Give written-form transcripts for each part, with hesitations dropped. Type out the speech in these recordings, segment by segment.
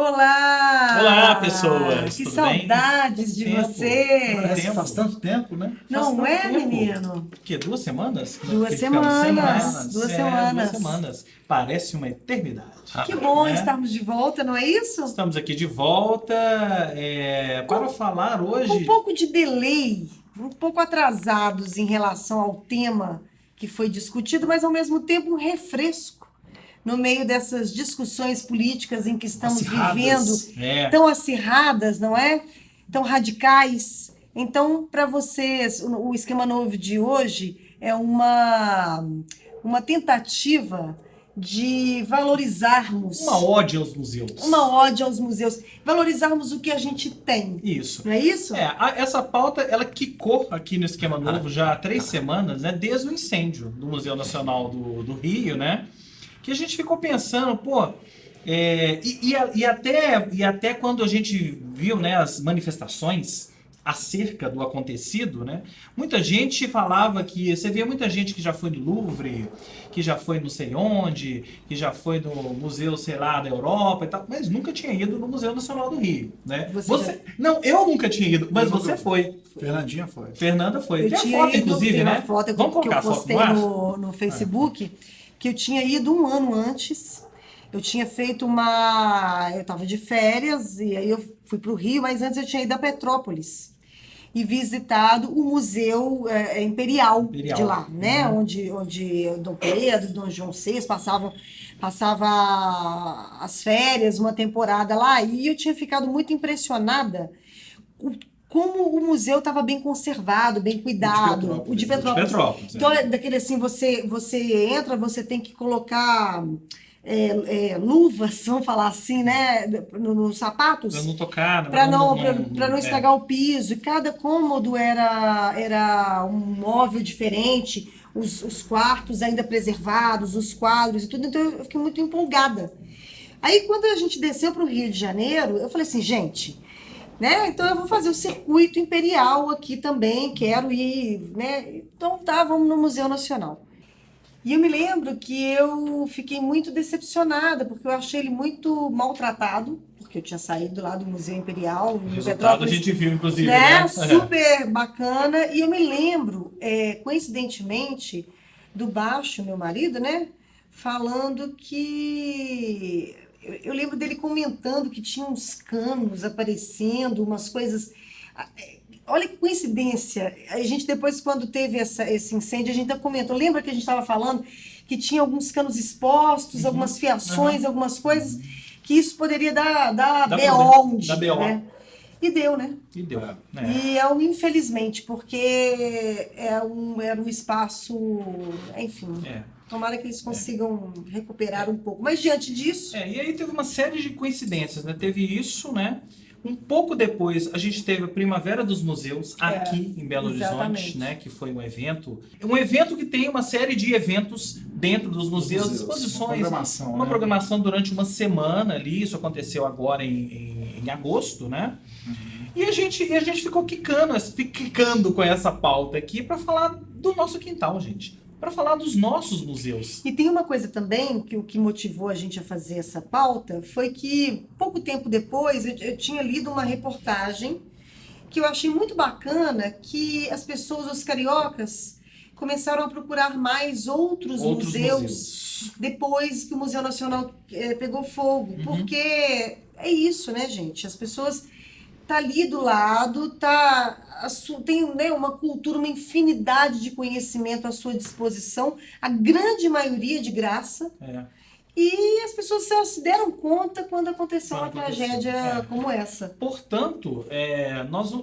Olá! Olá, pessoas! Que Tudo saudades de tempo? você! Parece que faz tanto tempo, né? Não Faz é, tanto tempo. menino? O quê? 2 semanas? Duas Que ficamos sem, né? semanas. Duas semanas. 2 semanas. Parece uma eternidade. Que bom né? estarmos de volta, não é isso? Estamos aqui de volta para falar Com um hoje. pouco de delay, um pouco atrasados em relação ao tema que foi discutido, mas ao mesmo tempo um refresco no meio dessas discussões políticas em que estamos Acirradas. vivendo, tão acirradas, não é? Tão radicais. Então, para vocês, o esquema novo de hoje é uma tentativa de valorizarmos Uma ode aos museus. valorizarmos o que a gente tem. Isso. Não é isso? Essa pauta, ela quicou aqui no Esquema Novo já há 3 semanas, né? Desde o incêndio do Museu Nacional do Rio, né? Que a gente ficou pensando, até quando a gente viu, né, as manifestações acerca do acontecido, né? Muita gente falava que... Você via muita gente que já foi no Louvre, que já foi não sei onde, que já foi no museu, sei lá, da Europa e tal, mas nunca tinha ido no Museu Nacional do Rio, né? Não, eu nunca tinha ido, mas você foi. Fernandinha foi. Fernanda foi. Eu Tem tinha a foto, ido, inclusive, tem uma né? foto Vamos que eu colocar a foto postei no ar? no Facebook, que eu tinha ido um ano antes. Eu tinha feito eu estava de férias, e aí eu fui para o Rio, mas antes eu tinha ido a Petrópolis e visitado o Museu Imperial de lá, né? Onde Dom Pedro, Dom João VI passava as férias, uma temporada lá, e eu tinha ficado muito impressionada como o museu estava bem conservado, bem cuidado. O de Petrópolis. Então, é daquele assim, você entra, você tem que colocar luvas, vamos falar assim, né, nos sapatos. Pra não tocar, Para não estragar o piso. E cada cômodo era um móvel diferente, os quartos ainda preservados, os quadros e tudo. Então eu fiquei muito empolgada. Aí quando a gente desceu para o Rio de Janeiro, eu falei assim, gente, né? Então eu vou fazer o circuito imperial aqui também, quero ir, né? Então tá, vamos no Museu Nacional. E eu me lembro que eu fiquei muito decepcionada, porque eu achei ele muito maltratado, porque eu tinha saído lá do Museu Imperial, O em resultado Petrópolis, a gente viu, inclusive, né? né? Super bacana. E eu me lembro, coincidentemente, do Baixo, meu marido, né? Falando que... Eu lembro dele comentando que tinha uns canos aparecendo, umas coisas... Olha que coincidência. A gente depois, quando teve esse incêndio, a gente até comentou. Lembra que a gente estava falando que tinha alguns canos expostos, algumas fiações, algumas coisas, que isso poderia dar BO um dia, né? E deu, né? E deu. E infelizmente, porque era um espaço, enfim... Tomara que eles consigam recuperar um pouco. Mas diante disso... E aí teve uma série de coincidências, né? Teve isso, né? Um pouco depois, a gente teve a Primavera dos Museus aqui em Belo Horizonte, né? Que foi um evento que tem uma série de eventos dentro dos museus, exposições, uma programação durante uma semana ali. Isso aconteceu agora em agosto, né? E a gente ficou quicando com essa pauta aqui para falar do nosso quintal, gente. Para falar dos nossos museus. E tem uma coisa também que o que motivou a gente a fazer essa pauta foi que, pouco tempo depois, eu tinha lido uma reportagem que eu achei muito bacana, que as pessoas, os cariocas, começaram a procurar mais outros museus depois que o Museu Nacional pegou fogo. Porque é isso, né, gente? As pessoas... Tá ali do lado, tem, né, uma cultura, uma infinidade de conhecimento à sua disposição, a grande maioria de graça. E as pessoas só se deram conta quando aconteceu uma tragédia como essa. Portanto,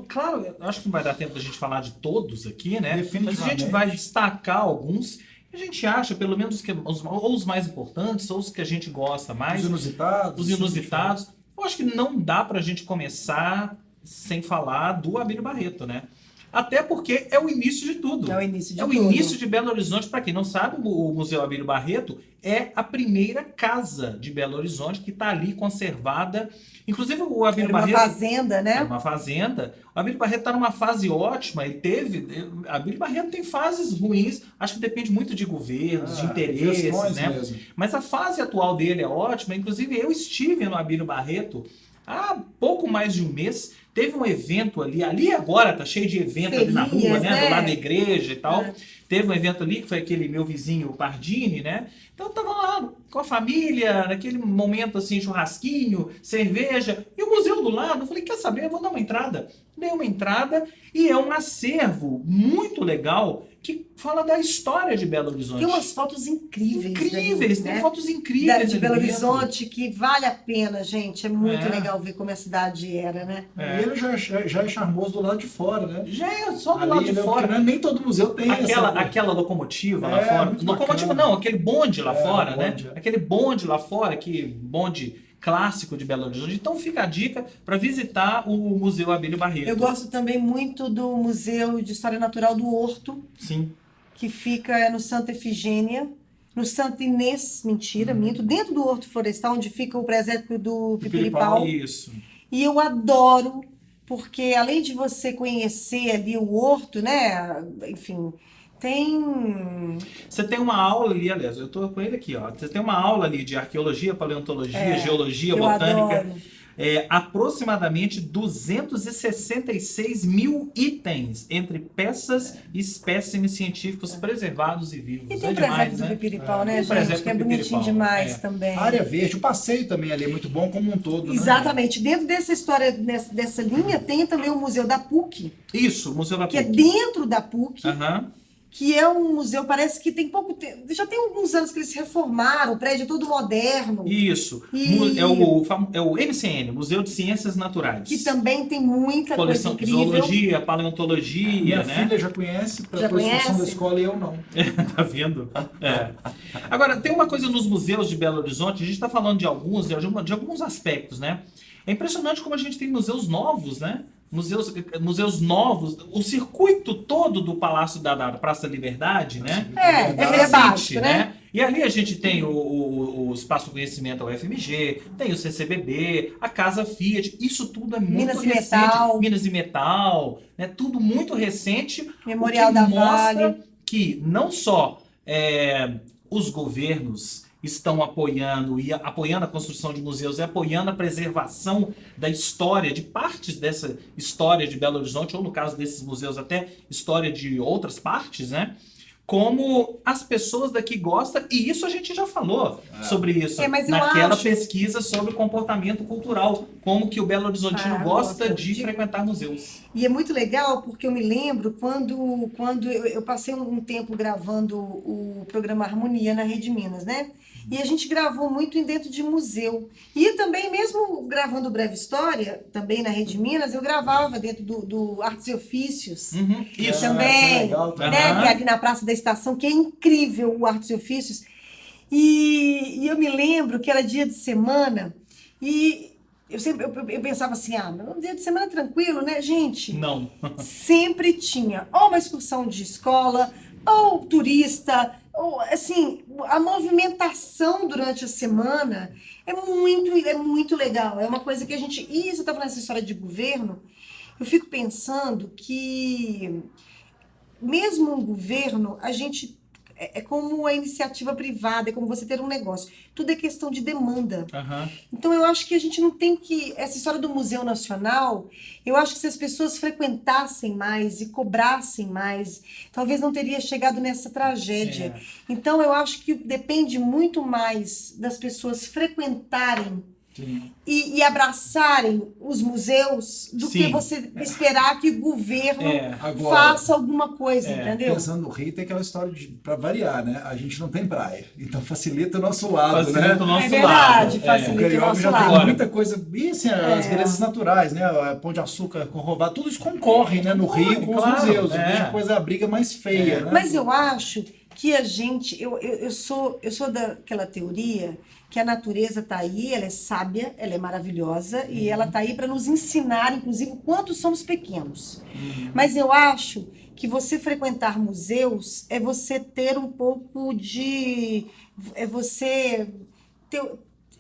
claro, acho que não vai dar tempo da gente falar de todos aqui, né? Mas a gente vai destacar alguns. E a gente acha, pelo menos, ou os mais importantes, ou os que a gente gosta mais. Os inusitados. Eu acho que não dá pra gente começar sem falar do Abílio Barreto, né? Até porque é o início de tudo. É o início de É o tudo. início de Belo Horizonte. Para quem não sabe, o Museu Abílio Barreto é a primeira casa de Belo Horizonte que está ali conservada. Inclusive o Abílio Era uma Barreto... fazenda, né? É uma fazenda. O Abílio Barreto está numa fase ótima. Abílio Barreto tem fases ruins. Acho que depende muito de governos, de interesses, gestões né? mesmo. Mas a fase atual dele é ótima. Inclusive eu estive no Abílio Barreto há pouco mais de um mês. Teve um evento ali. Ali agora tá cheio de evento ali na rua, Ferias, né? né? Do lado da igreja e tal. É. Teve um evento ali que foi aquele meu vizinho Pardini, né? Então eu tava lá com a família, naquele momento assim, churrasquinho, cerveja, e o museu do lado. Eu falei, quer saber? Eu vou dar uma entrada. Dei uma entrada e é um acervo muito legal que fala da história de Belo Horizonte. Tem umas fotos incríveis. Incríveis, dali, tem né? fotos incríveis De ali Belo dentro. Horizonte, que vale a pena, gente. É muito É. legal ver como a cidade era, né? E ele já é charmoso do lado de fora, né? Já é só do Ali, lado de né, fora. porque nem todo museu tem Aquela locomotiva lá É, fora. muito Locomotiva bacana. não, aquele bonde lá É, fora, bonde, né? é. Aquele bonde lá fora, que bonde clássico de Belo Horizonte. Então fica a dica para visitar o Museu Abílio Barreto. Eu gosto também muito do Museu de História Natural do Horto, Sim. que fica no Santa Efigênia, no Santa Inês, mentira, minto, dentro do Horto Florestal, onde fica o presépio do Pipiripau. Isso. E eu adoro, porque além de você conhecer ali o horto, né? Enfim, tem... Você tem uma aula ali, aliás, eu tô com ele aqui, ó. Você tem uma aula ali de arqueologia, paleontologia, geologia, que eu botânica. adoro. Aproximadamente 266 mil itens entre peças e espécimes científicos preservados e vivos. E tem É o demais, presépio do né? Pipiripau, né, Tem o gente? presépio Que é do bonitinho Pipiripau, demais é. também. A área verde, o passeio também ali é muito bom como um todo, né? Exatamente. Dentro dessa história, dessa linha, tem também o Museu da PUC, Isso, Museu da que é PUC. dentro da PUC, Aham. que é um museu, parece que tem pouco tempo, já tem alguns anos que eles reformaram, o prédio é todo moderno, Isso. E- É o MCN, Museu de Ciências Naturais. que também tem muita Coleção coisa de incrível. zoologia, paleontologia, Minha né? filha já conhece Já pela excursão conhece? da escola e eu não. Tá vendo? É. Agora, tem uma coisa nos museus de Belo Horizonte, a gente está falando de alguns aspectos, né? É impressionante como a gente tem museus novos, né? Museus novos, o circuito todo do Palácio da Praça da Liberdade, né? É recente, básico, né? E ali a gente tem o Espaço Conhecimento ao FMG, tem o CCBB, a Casa Fiat, isso tudo é muito Minas e recente. Metal. Minas e Metal, né? Tudo muito recente. Memorial o que da mostra Vale. que não só os governos estão apoiando a construção de museus e apoiando a preservação da história, de partes dessa história de Belo Horizonte, ou no caso desses museus até história de outras partes, né? Como as pessoas daqui gostam, e isso a gente já falou sobre isso mas eu naquela acho- pesquisa sobre comportamento cultural, como que o Belo Horizontino gosta gosta de de- frequentar museus. E é muito legal porque eu me lembro quando eu passei um tempo gravando o programa Harmonia na Rede Minas, né? E a gente gravou muito dentro de museu. E também, mesmo gravando Breve História, também na Rede Minas, eu gravava dentro do Artes e Ofícios. Isso. que Também, legal, né? Aham. Que é ali na Praça da Estação, que é incrível o Artes e Ofícios. E eu me lembro que era dia de semana e eu pensava assim, um dia de semana tranquilo, né, gente? Não. Sempre tinha ou uma excursão de escola, ou turista, ou assim, a movimentação durante a semana é muito legal. É uma coisa que a gente... E você está falando essa história de governo, eu fico pensando que mesmo um governo, a gente... É como a iniciativa privada, é como você ter um negócio. Tudo é questão de demanda. Aham. Então, eu acho que a gente não tem que... Essa história do Museu Nacional, eu acho que se as pessoas frequentassem mais e cobrassem mais, talvez não teria chegado nessa tragédia. Então, eu acho que depende muito mais das pessoas frequentarem Sim. e abraçarem os museus do Sim. que você esperar que o governo Agora, faça alguma coisa, É. entendeu? pensando no Rio, tem aquela história de, pra variar, né? A gente não tem praia. Então facilita o nosso lado, Facilita né? o nosso É verdade, lado. O facilita o Carioca nosso já lado. tem muita coisa, e assim, as belezas naturais, né? Pão de Açúcar, Corcovado, tudo isso concorre, né? No Rio com claro, os museus. é. Deixa a coisa, a briga mais feia, né? Mas eu acho que a gente... Eu sou daquela teoria que a natureza está aí, ela é sábia, ela é maravilhosa, e ela está aí para nos ensinar, inclusive, o quanto somos pequenos. Mas eu acho que você frequentar museus é você ter um pouco de... É você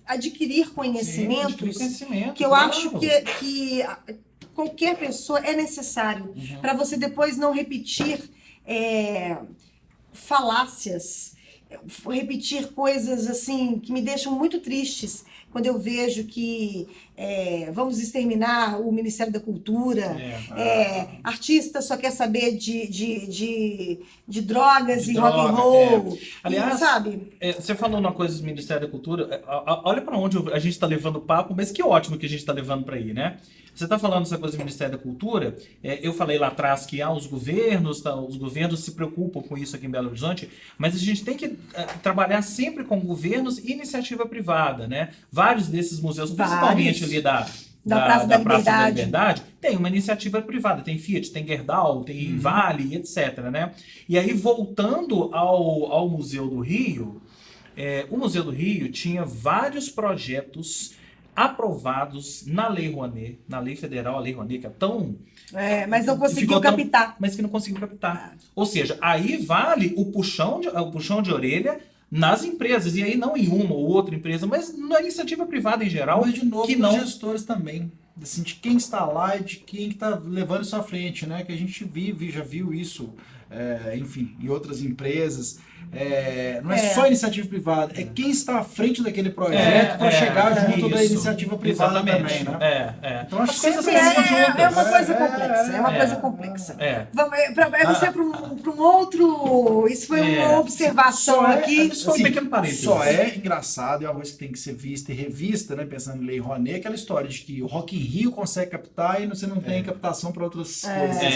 adquirir conhecimentos, conhecimento, que eu claro. acho que qualquer pessoa é necessário, para você depois não repetir falácias, repetir coisas assim que me deixam muito tristes quando eu vejo que vamos exterminar o Ministério da Cultura, artista só quer saber de drogas e rock and roll, Aliás, sabe? Você falou uma coisa do Ministério da Cultura, olha para onde a gente está levando o papo, mas que ótimo que a gente está levando para aí, né? Você está falando essa coisa do Ministério da Cultura, eu falei lá atrás que os governos se preocupam com isso aqui em Belo Horizonte, mas a gente tem que trabalhar sempre com governos e iniciativa privada, né? Vários desses museus, principalmente ali da Praça da Liberdade, tem uma iniciativa privada, tem Fiat, tem Gerdau, tem Vale, etc, né? E aí, voltando ao Museu do Rio, o Museu do Rio tinha vários projetos aprovados na Lei Rouanet, na Lei Federal, a Lei Rouanet, que é tão... mas não conseguiu captar. Mas que não conseguiu captar. Ou seja, aí vale o puxão de orelha nas empresas, e aí não em uma ou outra empresa, mas na iniciativa privada em geral. Mas de novo, que nos não... gestores também. Assim, de quem está lá e de quem está levando isso à frente, né? Que a gente já viu isso, enfim, em outras empresas. Não é só iniciativa privada, é quem está à frente daquele projeto para chegar junto da iniciativa privada também, né? Então as coisas É uma coisa complexa, é uma coisa complexa. Você para um outro... Isso foi uma observação aqui. Isso foi um pequeno parênteses. Só é engraçado, é uma coisa que tem que ser vista e revista, né? Pensando em Lei Rouanet, aquela história de que o Rock in Rio consegue captar e você não tem captação para outras coisas.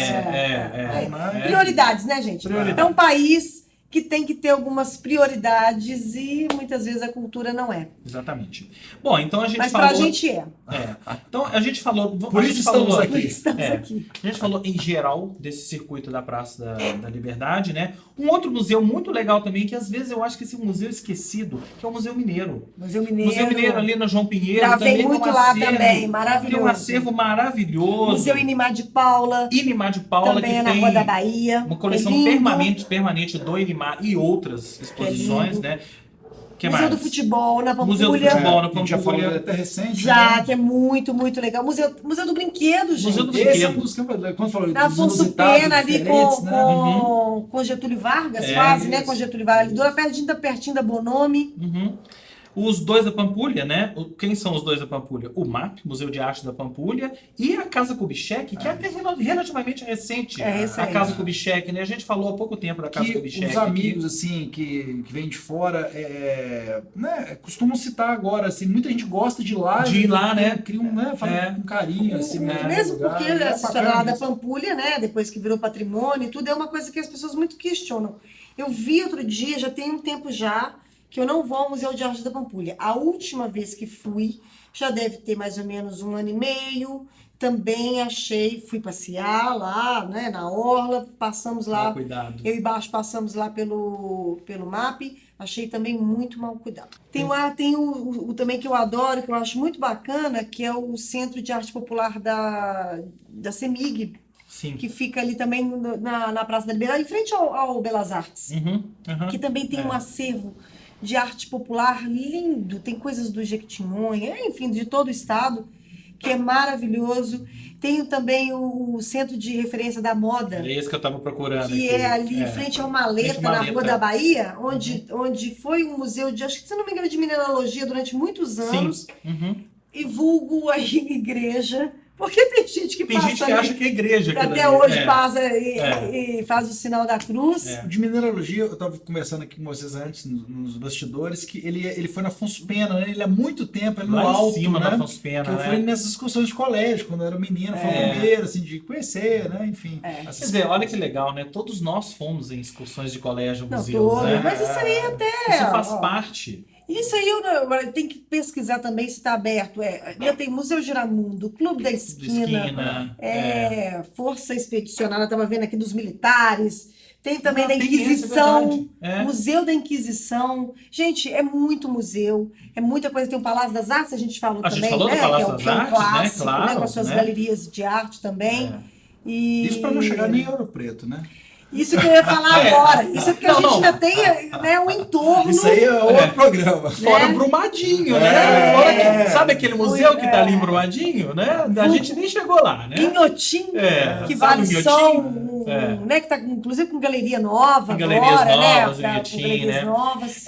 Prioridades, né, gente? É um país que tem que ter algumas prioridades e muitas vezes a cultura não é. Exatamente. Bom, então a gente Mas falou... pra gente é. Então a gente falou... Por isso estamos aqui. A gente falou em geral desse circuito da Praça da Liberdade, né? Um outro museu muito legal também, que às vezes eu acho que esse museu é esquecido, que é o Museu Mineiro. Museu Mineiro. Museu Mineiro ali na João Pinheiro. Gravei também muito tem um lá acervo, também, maravilhoso. Tem um acervo maravilhoso. Museu Inimar de Paula. Inimar de Paula, também que é na tem Rua da Bahia. uma coleção permanente do Inimar e outras exposições, né? Que Museu mais? do Futebol na Pampulha. Museu do Futebol na A gente já falou Pampulha. até recente. Já, né? que é muito, muito legal. Museu do Brinquedo, gente. Museu do Esse é Brinquedo. um dos campos, quando falou Na dos Afonso inusitados, Pena, ali diferentes, né? com Getúlio Vargas, quase, né? Com Getúlio Vargas. Ali pertinho da Bonomi. Os dois da Pampulha, né? Quem são os dois da Pampulha? O MAP, Museu de Arte da Pampulha, e a Casa Kubitschek, que é até relativamente recente. A Casa Kubitschek, né? A gente falou há pouco tempo da Casa Kubitschek. Os amigos, assim, que vêm de fora, né, costumam citar agora, assim, muita gente gosta de ir lá. De ir lá, né? Cria fala com carinho, assim. Mesmo lugar, porque é essa história lá bacana da isso. Pampulha, né? Depois que virou patrimônio e tudo, é uma coisa que as pessoas muito questionam. Eu vi outro dia, já tem um tempo já, que eu não vou ao Museu de Arte da Pampulha. A última vez que fui, já deve ter mais ou menos 1 ano e meio. Também fui passear lá, né, na Orla, passamos lá. Cuidado. Eu e Baixo passamos lá pelo MAP, achei também muito mal cuidado. Tem o também que eu adoro, que eu acho muito bacana, que é o Centro de Arte Popular da CEMIG. Sim. Que fica ali também na Praça da Liberdade, em frente ao Belas Artes. Que também tem um acervo de arte popular lindo, tem coisas do Jequitinhonha, enfim, de todo o estado, que é maravilhoso. Tem também o Centro de Referência da Moda. É esse que eu estava procurando. Que aqui. é ali em frente ao Maleta, na Rua da Bahia, onde foi um museu de, acho que se não me engano, de mineralogia durante muitos anos. Sim. E vulgo a igreja. Porque tem gente que passa. Tem gente que acha que é igreja. Até hoje passa e faz o sinal da cruz. De mineralogia, eu estava conversando aqui com vocês antes, nos bastidores, que ele foi na Afonso Pena, né? Ele há muito tempo, no lá alto, em cima, né? na Afonso Pena, que eu fui nessas excursões de colégio, quando eu era menino, foi o primeiro, assim, de conhecer, né? Enfim. Quer dizer, olha que legal, né? Todos nós fomos em excursões de colégio, museus, né? Mas isso aí até... Isso faz parte. Isso aí eu tenho que pesquisar também se está aberto. Ainda tem Museu Giramundo, Clube da Esquina, Força Expedicionária, estava vendo aqui dos militares. Tem também da Inquisição, Museu da Inquisição. Gente, é muito museu, é muita coisa. Tem o Palácio das Artes, a gente falou também, gente falou do Palácio das Artes, clássico, né? Claro, com as suas galerias de arte também. Isso para não chegar nem em Ouro Preto, né? Isso que eu ia falar agora. Isso é porque a gente ainda tem um entorno. Isso aí é outro programa. Fora Brumadinho, né? Fora sabe aquele museu que tá ali em Brumadinho, né? A gente nem chegou lá, né? Guinhotim, que vale só né? Que tá inclusive com galeria nova agora, né? Com galerias novas.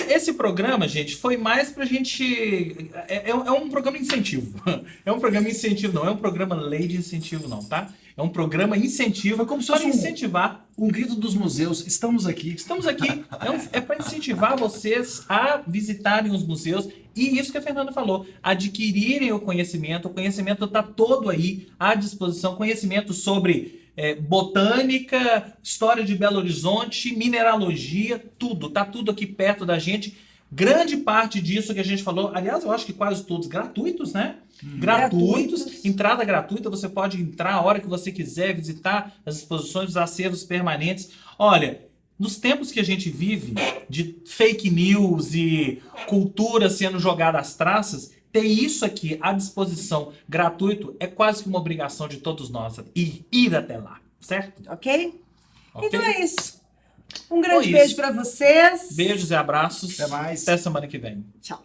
Esse programa, gente, foi mais pra gente... É um programa incentivo. É um programa incentivo, não é um programa lei de incentivo, não, tá? É um programa incentivo, como se fosse incentivar. Um grito dos museus, estamos aqui. Estamos aqui. É para incentivar vocês a visitarem os museus e isso que a Fernanda falou, adquirirem o conhecimento está todo aí à disposição, conhecimento sobre botânica, história de Belo Horizonte, mineralogia, tá tudo aqui perto da gente. Grande parte disso que a gente falou, aliás, eu acho que quase todos gratuitos, né? Gratuitos, entrada gratuita, você pode entrar a hora que você quiser, visitar as exposições, os acervos permanentes. Olha, nos tempos que a gente vive, de fake news e cultura sendo jogada às traças, ter isso aqui à disposição, gratuito, é quase que uma obrigação de todos nós, ir até lá, certo? Ok? Então é isso. Um grande beijo para vocês. Beijos e abraços. Até mais. Até semana que vem. Tchau.